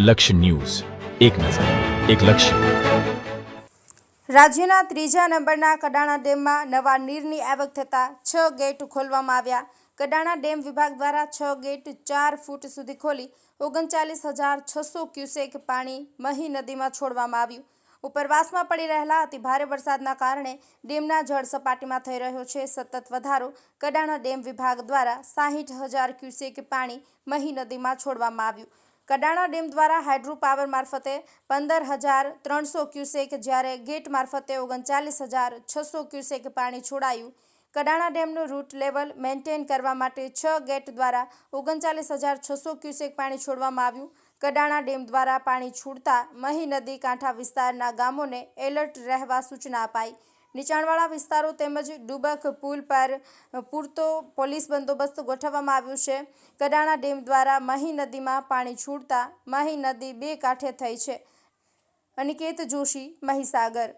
લક્ષ્ય ન્યૂઝ, એક નજર, એક લક્ષ્ય. રાજ્યના ત્રીજા નંબરના કડાણા ડેમમાં નવા નીરની આવક થતાં 6 ગેટ ખોલવામાં આવ્યા. કડાણા ડેમ વિભાગ દ્વારા 6 ગેટ 4 ફૂટ સુધી ખોલી 39,600 ક્યુસેક પાણી મહી નદીમાં છોડવામાં આવ્યું. ઉપરવાસમાં પડી રહેલા અતિભારે વરસાદના કારણે ડેમના જળ સપાટીમાં થઈ રહ્યો છે સતત વધારો. કડાણા ડેમ વિભાગ દ્વારા 60,000 ક્યુસેક પાણી મહી નદીમાં છોડવામાં આવ્યું. કડાણા ડેમ દ્વારા હાઇડ્રો પાવર મારફતે 15,300 ક્યુસેક જ્યારે ગેટ મારફતે 39,600 ક્યુસેક પાણી છોડાયું. કડાણા ડેમનું રૂટ લેવલ મેન્ટેન કરવા માટે 6 ગેટ દ્વારા 39,600 ક્યુસેક પાણી છોડવામાં આવ્યું. કડાણા ડેમ દ્વારા પાણી છોડતા મહી નદી કાંઠા વિસ્તારના ગામોને એલર્ટ રહેવા સૂચના અપાઈ. નીચાણવાળા વિસ્તારો તેમજ ડુબક પુલ પર પૂરતો પોલીસ બંદોબસ્ત ગોઠવવામાં આવ્યો છે. કડાણા ડેમ દ્વારા મહી નદીમાં પાણી છોડતા મહી નદી બે કાંઠે થઈ છે. અનિકેત જોશી, મહીસાગર.